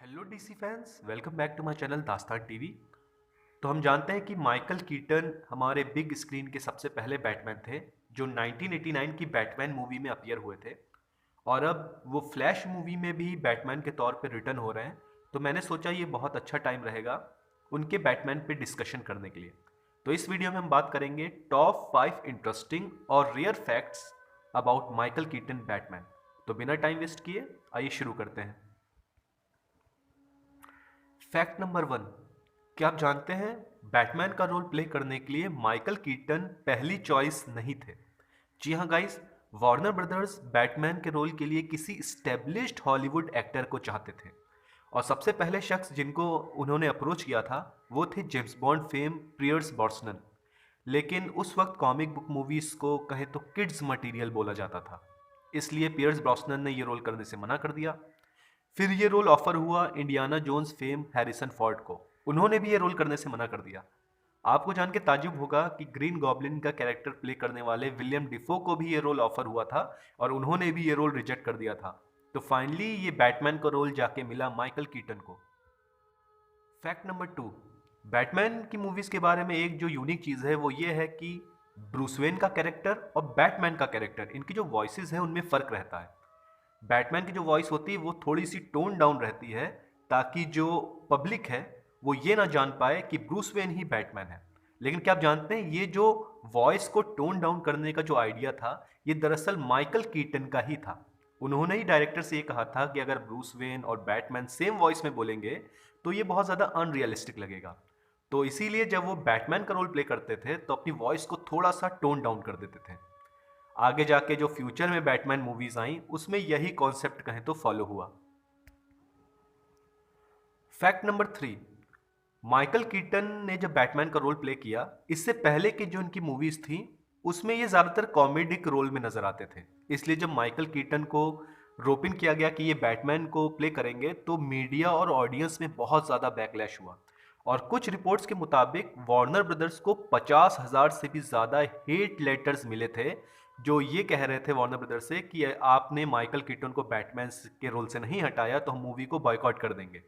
Hello DC fans, welcome back to my channel Dastaan TV. तो हम जानते हैं कि माइकल कीटन हमारे बिग स्क्रीन के सबसे पहले बैटमैन थे जो 1989 की बैटमैन मूवी में अपीयर हुए थे। और अब वो फ्लैश मूवी में भी बैटमैन के तौर पे रिटर्न हो रहे हैं। तो मैंने सोचा ये बहुत अच्छा टाइम रहेगा उनके बैटमैन पे डिस्कशन करने के लिए। तो इस वीडियो में हम बात करेंगे टॉप 5 इंटरेस्टिंग और rear facts about Michael Keaton Batman. तो बिना टाइम वेस्ट किए आइए शुरू करते हैं। फैक्ट नंबर 1, क्या आप जानते हैं बैटमैन का रोल प्ले करने के लिए माइकल कीटन पहली चॉइस नहीं थे। जी हाँ गाइस, वार्नर ब्रदर्स बैटमैन के रोल के लिए किसी स्टेब्लिश्ड हॉलीवुड एक्टर को चाहते थे और सबसे पहले शख्स जिनको उन्होंने अप्रोच किया था वो थे James bond fame Pierce Brosnan. लेकिन उस वक्त कॉमिक बुक मूवीज को कहे तो किड्स मटेरियल बोला जाता था, इसलिए पियर्स ब्रॉसनन ने ये रोल करने से मना कर दिया। फिर ये रोल ऑफर हुआ Indiana Jones fame Harrison Ford को, उन्होंने भी ये रोल करने से मना कर दिया। आपको जान के ताज्जुब होगा कि ग्रीन गॉब्लिन का कैरेक्टर प्ले करने वाले विलियम डिफो को भी ये रोल ऑफर हुआ था और उन्होंने भी ये रोल रिजेक्ट कर दिया था। तो फाइनली ये बैटमैन का रोल जाके मिला माइकल कीटन को। फैक्ट नंबर 2, बैटमैन की मूवीज के बारे में एक जो यूनिक चीज है वो ये है कि ब्रूस वेन का कैरेक्टर और बैटमैन का कैरेक्टर, इनकी जो वॉइसेस है उनमें फर्क रहता है। बैटमैन की जो वॉइस होती है वो थोड़ी सी टोन डाउन रहती है ताकि जो पब्लिक है वो ये ना जान पाए कि ब्रूस वेन ही बैटमैन है। लेकिन क्या आप जानते हैं ये जो वॉइस को टोन डाउन करने का जो आइडिया था ये दरअसल माइकल कीटन का ही था। उन्होंने ही डायरेक्टर से ये कहा था कि अगर ब्रूस वेन और बैटमैन सेम वॉइस में बोलेंगे तो ये बहुत ज़्यादा अनरियलिस्टिक लगेगा। तो इसीलिए जब वो बैटमैन का रोल प्ले करते थे तो अपनी वॉइस को थोड़ा सा टोन डाउन कर देते थे। आगे जाके जो फ्यूचर में बैटमैन मूवीज आई उसमें यही कॉन्सेप्ट कहें तो फॉलो हुआ। फैक्ट नंबर 3, माइकल कीटन ने जब बैटमैन का रोल प्ले किया इससे पहले की जो इनकी मूवीज थी उसमें ये ज्यादातर कॉमेडिक रोल में नजर आते थे। इसलिए जब माइकल कीटन को रोपिन किया गया कि ये बैटमैन को प्ले करेंगे तो मीडिया और ऑडियंस में बहुत ज्यादा बैकलैश हुआ और कुछ रिपोर्ट्स के मुताबिक वार्नर ब्रदर्स को 50,000 से भी ज्यादा हेट लेटर्स मिले थे जो ये कह रहे थे वार्नर ब्रदर्स से कि आपने माइकल कीटन को बैटमैन के रोल से नहीं हटाया तो हम मूवी को बॉयकॉट कर देंगे।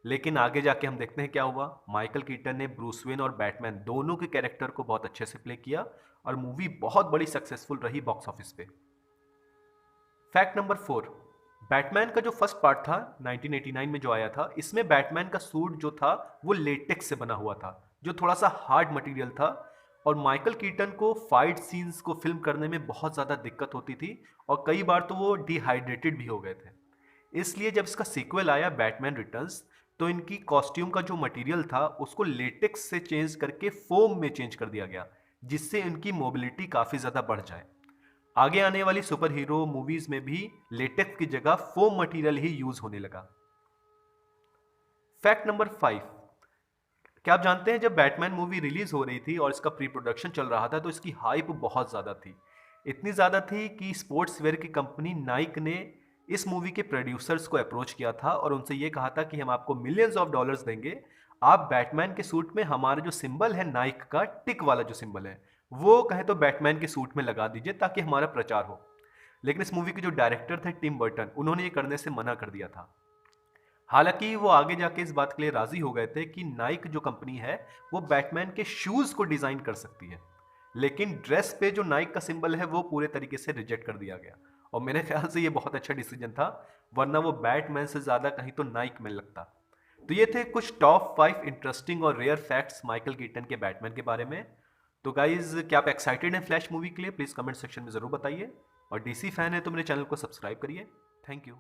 लेकिन आगे जाके हम देखते हैं क्या हुआ। माइकल कीटन ने ब्रूस वेन और बैटमैन दोनों के कैरेक्टर को बहुत अच्छे से प्ले किया और मूवी बहुत बड़ी सक्सेसफुल रही बॉक्स ऑफिस पे। फैक्ट नंबर 4, बैटमैन का जो फर्स्ट पार्ट था 1989 में जो आया था इसमें बैटमैन का सूट जो था वो लेटेक्स से बना हुआ था जो थोड़ा सा हार्ड मटेरियल था और माइकल कीटन को फाइट सीन्स को फिल्म करने में बहुत ज़्यादा दिक्कत होती थी और कई बार तो वो डिहाइड्रेटेड भी हो गए थे। इसलिए जब इसका सीक्वल आया बैटमैन रिटर्न्स तो इनकी कॉस्ट्यूम का जो मटेरियल था उसको लेटेक्स से चेंज करके फोम में चेंज कर दिया गया जिससे इनकी मोबिलिटी काफ़ी ज़्यादा बढ़ जाए। आगे आने वाली सुपर हीरो मूवीज में भी लेटेक्स की जगह फोम मटेरियल ही यूज होने लगा। फैक्ट नंबर 5, क्या आप जानते हैं जब बैटमैन मूवी रिलीज हो रही थी और इसका प्री प्रोडक्शन चल रहा था तो इसकी हाइप बहुत ज्यादा थी। इतनी ज्यादा थी कि स्पोर्ट्स वेयर की कंपनी नाइक ने इस मूवी के प्रोड्यूसर्स को अप्रोच किया था और उनसे ये कहा था कि हम आपको मिलियंस ऑफ डॉलर्स देंगे, आप बैटमैन के सूट में हमारे जो सिंबल है नाइक का टिक वाला जो सिंबल है वो कहे तो बैटमैन के सूट में लगा दीजिए ताकि हमारा प्रचार हो। लेकिन इस मूवी के जो डायरेक्टर थे टिम बर्टन, उन्होंने ये करने से मना कर दिया था। हालांकि वो आगे जाके इस बात के लिए राजी हो गए थे कि नाइक जो कंपनी है वो बैटमैन के शूज को डिजाइन कर सकती है, लेकिन ड्रेस पे जो नाइक का सिंबल है वो पूरे तरीके से रिजेक्ट कर दिया गया। और मेरे ख्याल से ये बहुत अच्छा डिसीजन था, वरना वो बैटमैन से ज्यादा कहीं तो नाइक में लगता। तो ये थे कुछ टॉप 5 इंटरेस्टिंग और रेयर फैक्ट्स माइकल कीटन के बैटमैन के बारे में। तो गाइज, क्या आप एक्साइटेड हैं फ्लैश मूवी के लिए? प्लीज कमेंट सेक्शन में जरूर बताइए और डीसी फैन है तो मेरे चैनल को सब्सक्राइब करिए। Thank you.